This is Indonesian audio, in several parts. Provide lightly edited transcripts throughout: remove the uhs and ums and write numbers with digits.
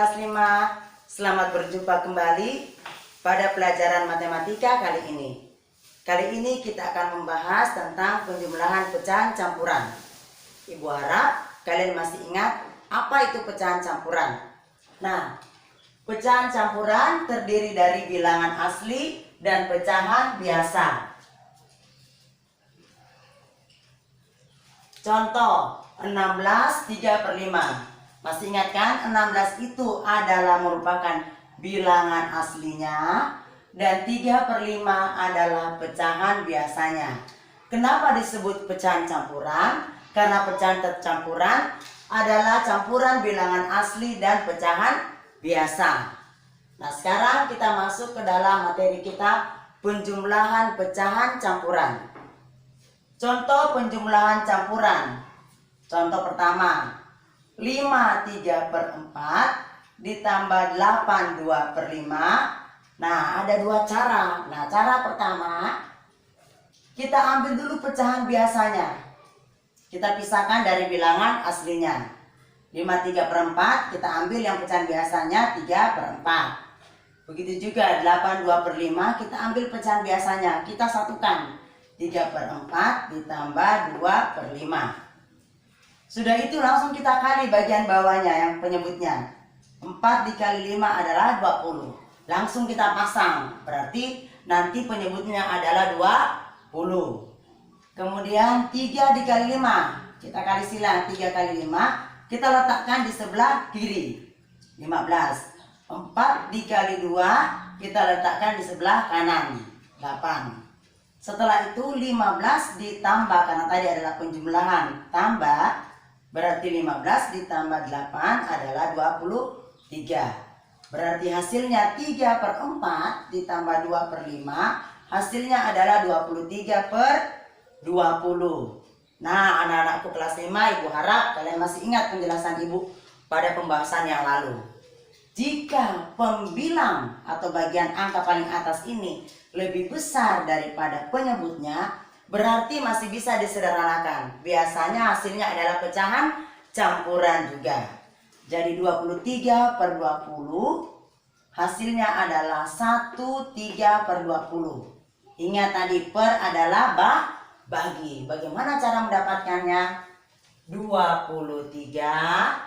kelas 5. Selamat berjumpa kembali pada pelajaran matematika kali ini. Kali ini kita akan membahas tentang penjumlahan pecahan campuran. Ibu harap kalian masih ingat apa itu pecahan campuran. Nah, pecahan campuran terdiri dari bilangan asli dan pecahan biasa. Contoh 16 3/5. Masih ingat kan? 16 itu adalah merupakan bilangan aslinya dan 3/5 adalah pecahan biasanya. Kenapa disebut pecahan campuran? Karena pecahan campuran adalah campuran bilangan asli dan pecahan biasa. Nah, sekarang kita masuk ke dalam materi kita, penjumlahan pecahan campuran. Contoh penjumlahan campuran. Contoh pertama, 5 3/4 ditambah 8 2/5. Nah, ada dua cara. Nah, cara pertama, kita ambil dulu pecahan biasanya. Kita pisahkan dari bilangan aslinya. 5 3/4 kita ambil yang pecahan biasanya 3/4. Begitu juga 8 2/5 kita ambil pecahan biasanya. Kita satukan. 3/4 ditambah 2/5. Sudah itu langsung kita kali bagian bawahnya yang penyebutnya. 4 dikali 5 adalah 20. Langsung kita pasang. Berarti nanti penyebutnya adalah 20. Kemudian 3 dikali 5. Kita kali silang 3 kali 5. Kita letakkan di sebelah kiri. 15. 4 dikali 2. Kita letakkan di sebelah kanan. 8. Setelah itu 15 ditambah, karena tadi adalah penjumlahan tambah. Berarti 15 ditambah 8 adalah 23. Berarti hasilnya 3/4 ditambah 2/5. Hasilnya adalah 23/20. Nah, anak-anakku kelas 5, Ibu harap kalian masih ingat penjelasan Ibu pada pembahasan yang lalu. Jika pembilang atau bagian angka paling atas ini lebih besar daripada penyebutnya, berarti masih bisa disederhanakan. Biasanya hasilnya adalah pecahan campuran juga. Jadi 23/20 hasilnya adalah 13/20. Ingat tadi per adalah bagi. Bagaimana cara mendapatkannya? 23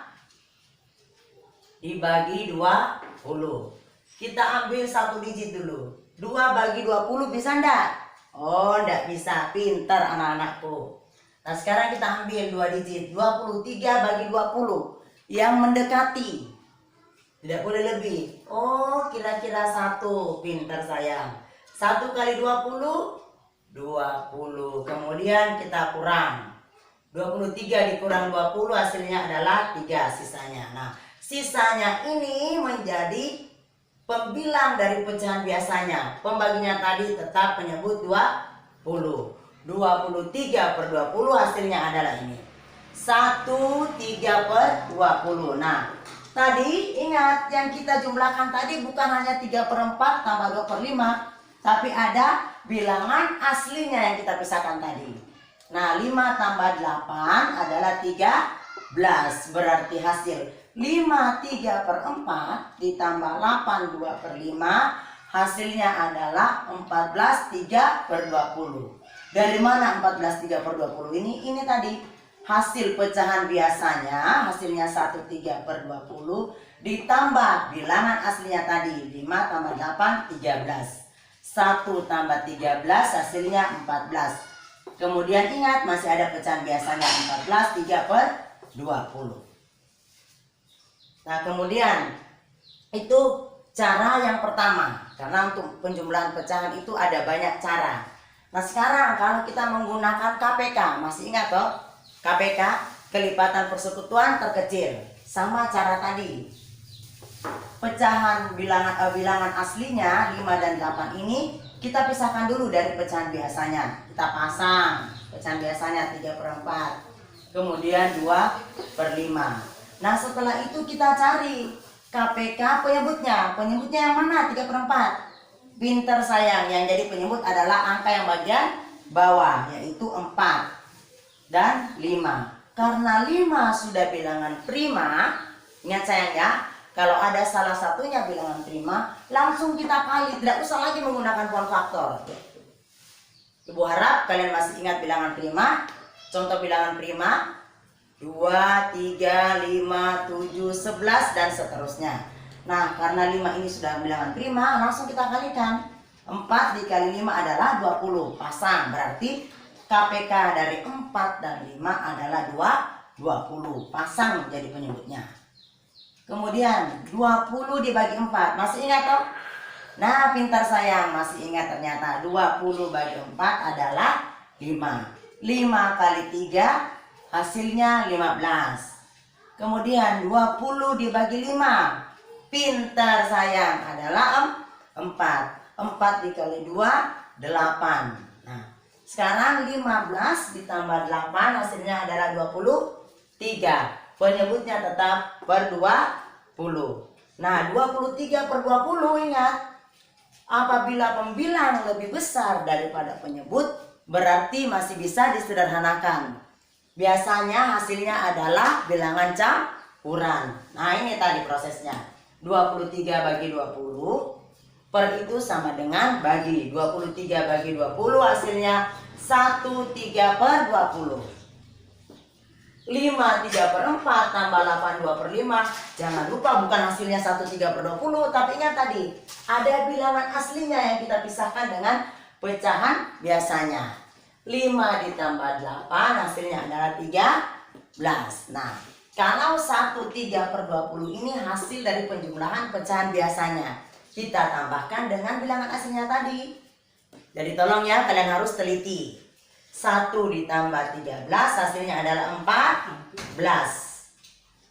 dibagi 20. Kita ambil satu digit dulu. 2 bagi 20 bisa enggak? Oh, enggak bisa. Pintar anak-anakku. Nah, sekarang kita ambil 2 digit. 23 bagi 20. Yang mendekati. Tidak boleh lebih. Oh, kira-kira 1. Pintar sayang. 1 kali 20. 20. Kemudian kita kurang. 23 dikurang 20 hasilnya adalah 3 sisanya. Nah, sisanya ini menjadi pembilang dari pecahan biasanya. Pembaginya tadi tetap menyebut 20. 23/20 hasilnya adalah ini. 13/20. Nah, tadi ingat yang kita jumlahkan tadi bukan hanya 3/4 tambah 2/5. Tapi ada bilangan aslinya yang kita pisahkan tadi. Nah, 5 tambah 8 adalah 13. Berarti hasil 5 3/4 ditambah 8 2/5 hasilnya adalah 14 3/20. Dari mana 14 3/20 ini? Ini tadi hasil pecahan biasanya, hasilnya 1 3/20 ditambah bilangan aslinya tadi 5 tambah 8 13. 1 tambah 13 hasilnya 14. Kemudian ingat masih ada pecahan biasanya 14 3/20. Nah, kemudian itu cara yang pertama. Karena untuk penjumlahan pecahan itu ada banyak cara. Nah, sekarang kalau kita menggunakan KPK, masih ingat toh? KPK, kelipatan persekutuan terkecil. Sama cara tadi. Pecahan bilangan aslinya 5 dan 8 ini kita pisahkan dulu dari pecahan biasanya. Kita pasang pecahan biasanya 3/4. Kemudian 2/5. Nah, setelah itu kita cari KPK penyebutnya. Penyebutnya yang mana? 3/4. Pinter sayang. Yang jadi penyebut adalah angka yang bagian bawah, yaitu 4 dan 5. Karena 5 sudah bilangan prima, ingat sayang ya, Kalau ada salah satunya bilangan prima, langsung kita kali, tidak usah lagi menggunakan poin faktor. Ibu harap kalian masih ingat bilangan prima. Contoh bilangan prima 2, 3, 5, 7, 11 dan seterusnya. Nah, karena 5 ini sudah bilangan prima, langsung kita kalikan. 4 dikali 5 adalah 20. Pasang, berarti KPK dari 4 dan 5 adalah 20. Pasang menjadi penyebutnya. Kemudian 20 dibagi 4. Masih ingat toh? Nah, pintar sayang, masih ingat ternyata 20 bagi 4 adalah 5. 5 kali 3 hasilnya 15. Kemudian 20 dibagi 5. Pintar sayang, adalah 4. 4 dikali 2 8. Nah, sekarang 15 ditambah 8 hasilnya adalah 23. Penyebutnya tetap ber-20. Nah, 23 per 20 ingat. Apabila pembilang lebih besar daripada penyebut, berarti masih bisa disederhanakan. Biasanya hasilnya adalah bilangan campuran. Nah, ini tadi prosesnya. 23 bagi 20 per itu sama dengan bagi. 23 bagi 20 hasilnya 13 per 20. 5 3 per 4 tambah 8 2 per 5. Jangan lupa bukan hasilnya 13 per 20, tapi ingat tadi ada bilangan aslinya yang kita pisahkan dengan pecahan biasanya. 5 ditambah 8 hasilnya adalah 13. Nah, kalau 13 per 20 ini hasil dari penjumlahan pecahan biasanya, kita tambahkan dengan bilangan aslinya tadi. Jadi tolong ya, kalian harus teliti. 1 ditambah 13 hasilnya adalah 14.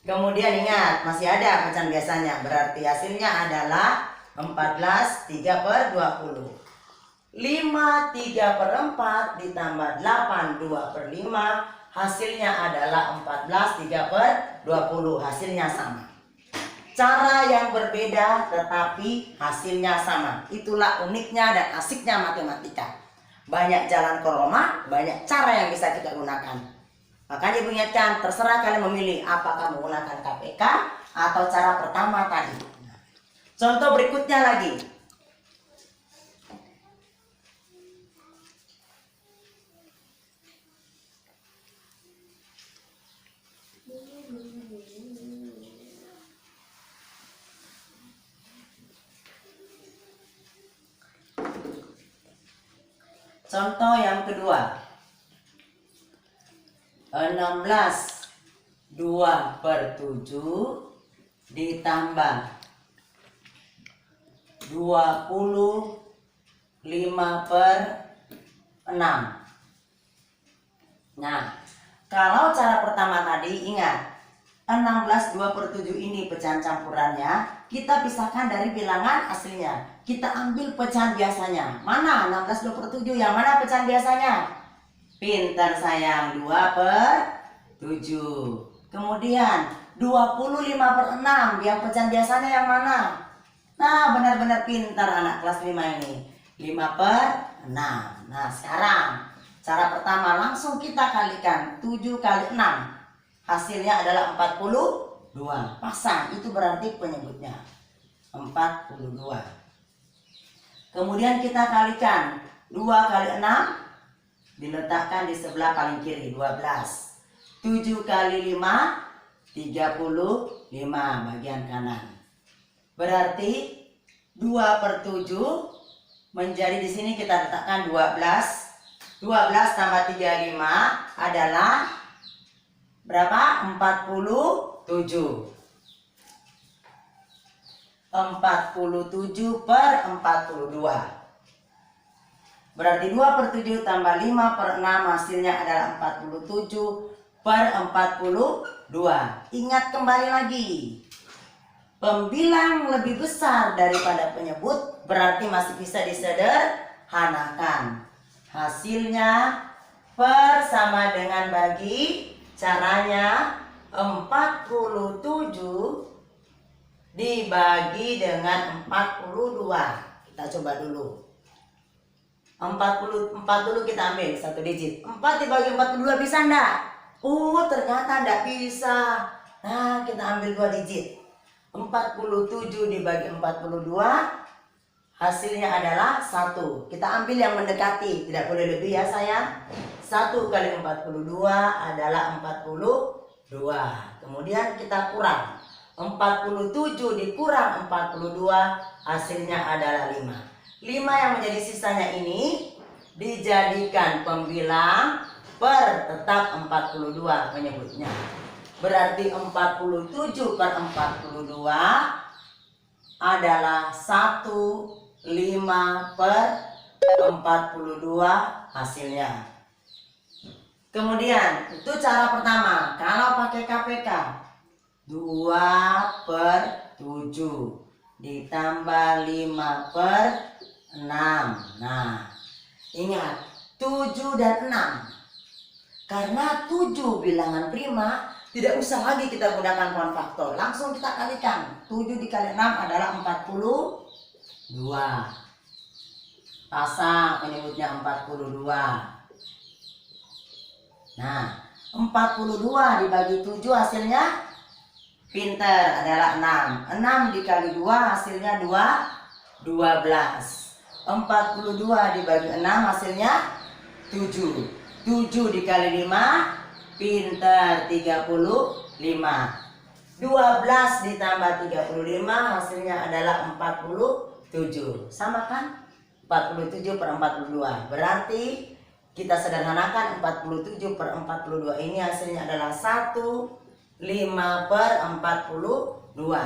Kemudian ingat, masih ada pecahan biasanya, berarti hasilnya adalah 14 3 per 20. 5 3 per 4 ditambah 8 2 per 5 hasilnya adalah 14 3 per 20. Hasilnya sama. Cara yang berbeda tetapi hasilnya sama. Itulah uniknya dan asiknya matematika. Banyak jalan ke Roma, banyak cara yang bisa kita gunakan. Makanya Ibu ingatkan, terserah kalian memilih apakah menggunakan KPK atau cara pertama tadi. Contoh berikutnya lagi. Contoh yang kedua. 16 2 per 7 ditambah 25 per 6. Nah, kalau cara pertama tadi ingat 16 2 per 7 ini pecahan campurannya, kita pisahkan dari bilangan aslinya. Kita ambil pecahan biasanya. Mana 16 2 per 7? Yang mana pecahan biasanya? Pintar sayang, 2 per 7. Kemudian 25 per 6. Yang pecahan biasanya yang mana? Nah, benar-benar pintar anak kelas 5 ini. 5 per 6. Nah, sekarang cara pertama langsung kita kalikan 7 kali 6. Hasilnya adalah 42. Pasang, itu berarti penyebutnya 42. Kemudian kita kalikan 2 kali 6 diletakkan di sebelah paling kiri, 12. 7 kali 5 35 bagian kanan. Berarti 2 per 7 menjadi di sini kita letakkan 12. 12 tambah 35 adalah berapa? 47. 47 per 42. Berarti 2 per 7 tambah 5 per 6 hasilnya adalah 47 per 42. Ingat kembali lagi. Pembilang lebih besar daripada penyebut berarti masih bisa disederhanakan. Hasilnya per sama dengan bagi. Caranya 47 dibagi dengan 42. Kita coba dulu. 4 dulu kita ambil satu digit. 4 dibagi 42 bisa enggak? Ternyata enggak bisa. Nah, kita ambil 2 digit. 47 dibagi 42 hasilnya adalah 1. Kita ambil yang mendekati, tidak boleh lebih ya sayang. 1 kali 42 adalah 42. Kemudian kita kurang. 47 dikurang 42 hasilnya adalah 5. 5 yang menjadi sisanya ini dijadikan pembilang per tetap 42 menyebutnya. Berarti 47 per 42 adalah 15 per 42 hasilnya. Kemudian itu cara pertama. Kalau pakai KPK 2 per 7 ditambah 5 per 6. Nah, ingat 7 dan 6. Karena 7 bilangan prima, tidak usah lagi kita gunakan pohon faktor. Langsung kita kalikan. 7 dikali 6 adalah 42. Pasang penyebutnya 42. Nah, 42 dibagi 7 hasilnya pinter adalah 6. 6 dikali 2 hasilnya 12. 42 dibagi 6 hasilnya 7. 7 dikali 5 pinter 35. 12 ditambah 35 hasilnya adalah 47. Sama kan? 47 per 42. Berarti kita sederhanakan 47 per 42 ini hasilnya adalah 15 per 42.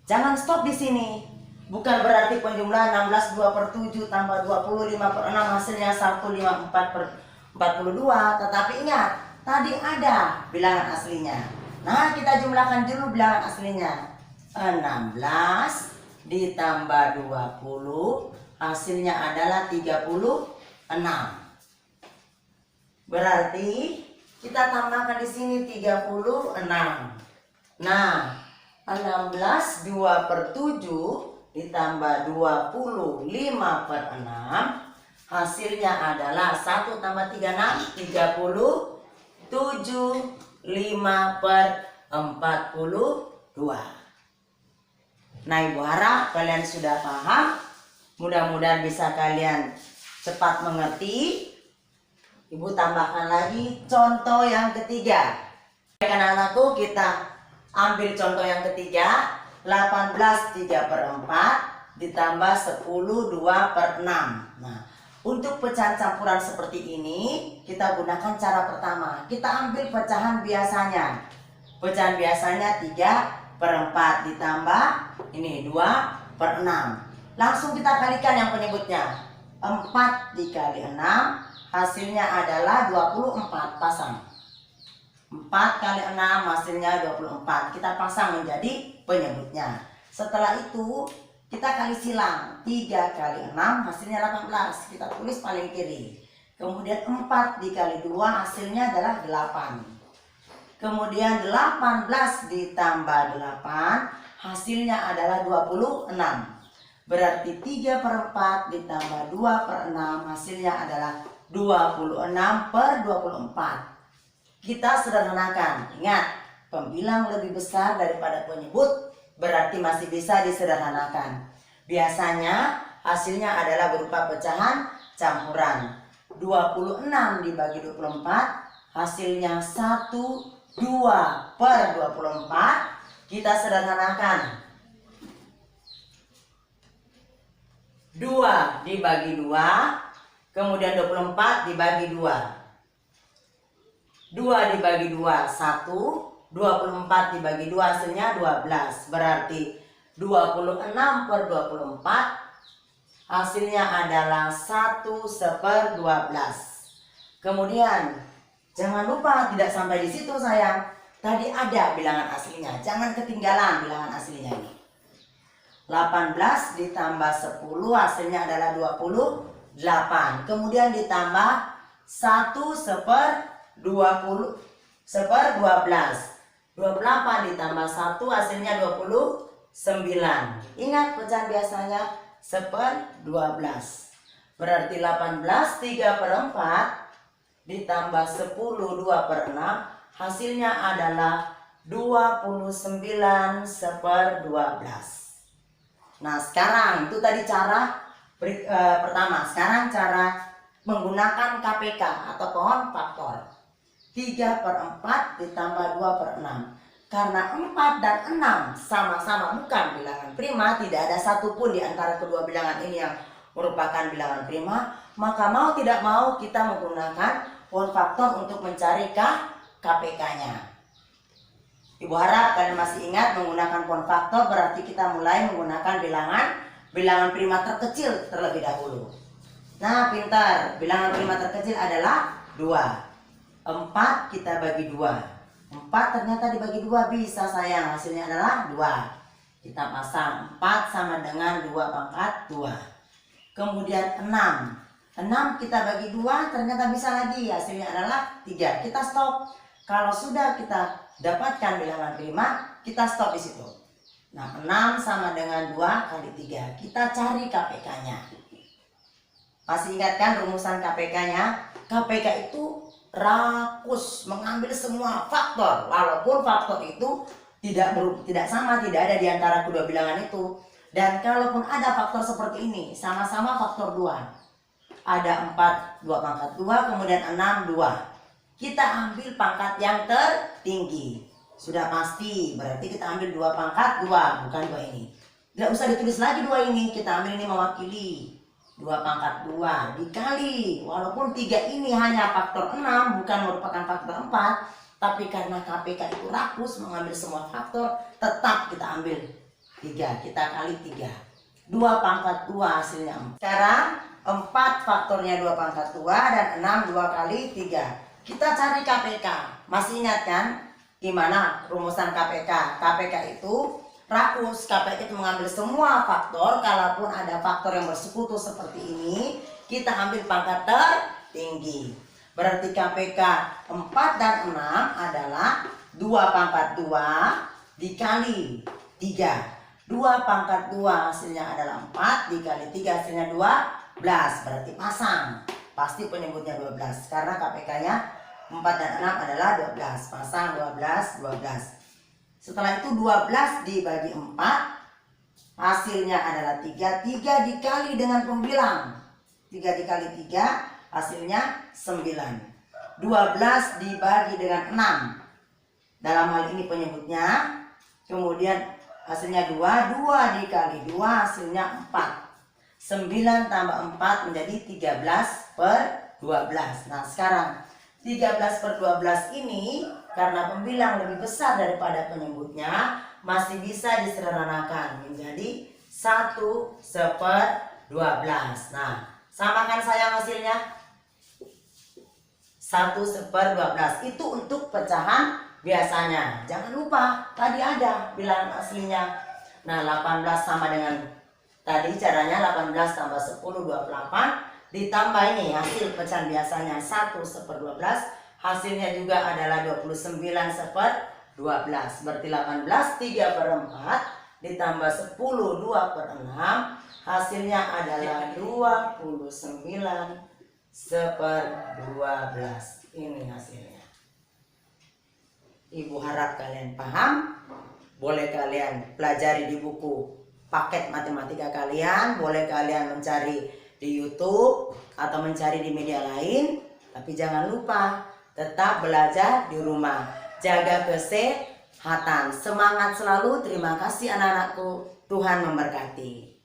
Jangan stop di sini. Bukan berarti penjumlahan 16 2 per 7 tambah 25 per 6 hasilnya 154 per 42. Tetapi ingat, tadi ada bilangan aslinya. Nah, kita jumlahkan dulu bilangan aslinya. 16 ditambah 20 hasilnya adalah 36. Berarti kita tambahkan di sini 36. Nah, 16 2 per 7 ditambah 25 per 6 hasilnya adalah 1 tambah 36 37. 5 per 42. Nah, Ibu harap kalian sudah paham. Mudah-mudahan bisa kalian cepat mengerti. Ibu tambahkan lagi contoh yang ketiga. Anak-anakku, kita ambil contoh yang ketiga. 18 3 per 4 ditambah 10 2 per 6. Nah, untuk pecahan campuran seperti ini, kita gunakan cara pertama. Kita ambil pecahan biasanya. Pecahan biasanya 3 per 4 ditambah ini 2 per 6. Langsung kita kalikan yang penyebutnya. 4 dikali 6 hasilnya adalah 24. Pasang. 4 kali 6 hasilnya 24. Kita pasang menjadi penyebutnya. Setelah itu kita kali silang. 3 kali 6 hasilnya 18. Kita tulis paling kiri. Kemudian 4 dikali 2 hasilnya adalah 8. Kemudian 18 ditambah 8 hasilnya adalah 26. Berarti 3 per 4 ditambah 2 per 6 hasilnya adalah 26 per 24. Kita sederhanakan. Ingat, pembilang lebih besar daripada penyebut berarti masih bisa disederhanakan. Biasanya hasilnya adalah berupa pecahan campuran. 26 dibagi 24 hasilnya 1 2 per 24. Kita sederhanakan. 2 dibagi 2, kemudian 24 dibagi 2. 2 dibagi 2 1, 24 dibagi 2 hasilnya 12. Berarti 26 per 24 hasilnya adalah 1/12. Kemudian jangan lupa tidak sampai di situ sayang. Tadi ada bilangan aslinya. Jangan ketinggalan bilangan aslinya ini. 18 ditambah 10 hasilnya adalah 28. Kemudian ditambah 1/12. 28 ditambah 1 hasilnya 29. Ingat pecahan biasanya 1/12. Berarti 18 3 per 4 ditambah 10 2 per 6 hasilnya adalah 29/12. Nah sekarang itu tadi cara pertama. Sekarang cara menggunakan KPK atau pohon faktor. 3/4 ditambah 2/6. Karena 4 dan 6 sama-sama bukan bilangan prima, tidak ada satupun di antara kedua bilangan ini yang merupakan bilangan prima, maka mau tidak mau kita menggunakan pohon faktor untuk mencari KPK-nya. Ibu harap kalian masih ingat menggunakan pohon faktor, berarti kita mulai menggunakan bilangan prima terkecil terlebih dahulu. Nah pintar, bilangan prima terkecil adalah 2. 4 kita bagi 2. 4 ternyata dibagi 2 bisa sayang, hasilnya adalah 2. Kita pasang 4 sama dengan 2/2. Kemudian 6 kita bagi 2 ternyata bisa lagi, hasilnya adalah 3. Kita stop. Kalau sudah kita dapatkan bilangan prima, kita stop di situ. Nah 6 sama dengan 2 kali 3. Kita cari KPK-nya. Masih ingat kan rumusan KPK-nya? KPK itu rakus, mengambil semua faktor, walaupun faktor itu tidak sama, tidak ada di antara kedua bilangan itu. Dan kalaupun ada faktor seperti ini, sama-sama faktor 2, ada 4 2/2, kemudian 6 2, kita ambil pangkat yang tertinggi. Sudah pasti, berarti kita ambil 2/2, bukan 2 ini. Tidak usah ditulis lagi 2 ini, kita ambil ini mewakili 2/2 dikali, walaupun 3 ini hanya faktor 6, bukan merupakan faktor 4, tapi karena KPK itu rakus mengambil semua faktor, tetap kita ambil 3, kita kali 3. 2/2 hasilnya 4. Sekarang 4 faktornya 2/2 dan 6 2 kali 3. Kita cari KPK. Masih ingat kan gimana rumusan KPK? KPK itu rakus, KPK itu mengambil semua faktor. Kalaupun ada faktor yang bersekutu seperti ini, kita ambil pangkat tertinggi. Berarti KPK 4 dan 6 adalah 2/2 dikali 3. 2/2 hasilnya adalah 4 dikali 3 hasilnya 12. Berarti pasang. Pasti penyebutnya 12 karena KPK-nya 4 dan 6 adalah 12. Pasang 12. Setelah itu 12 dibagi 4, hasilnya adalah 3. 3 dikali dengan pembilang. 3 dikali 3, hasilnya 9. 12 dibagi dengan 6. Dalam hal ini penyebutnya. Kemudian hasilnya 2. 2 dikali 2, hasilnya 4. 9 tambah 4 menjadi 13/12. Nah sekarang 13/12 ini karena pembilang lebih besar daripada penyebutnya, masih bisa disederhanakan menjadi 1/12. Nah, samakan sayang hasilnya. 1/12 itu untuk pecahan biasanya. Jangan lupa tadi ada bilangan aslinya. Nah, 18 sama dengan tadi caranya 18 tambah 10 28 ditambah ini hasil pecahan biasanya 1/12. Hasilnya juga adalah 29/12. Berarti 18 3/4 ditambah 10 2/6, hasilnya adalah 29/12. Ini hasilnya. Ibu harap kalian paham. Boleh kalian pelajari di buku paket matematika kalian, boleh kalian mencari di YouTube atau mencari di media lain, tapi jangan lupa tetap belajar di rumah. Jaga kesehatan. Semangat selalu. Terima kasih anak-anakku. Tuhan memberkati.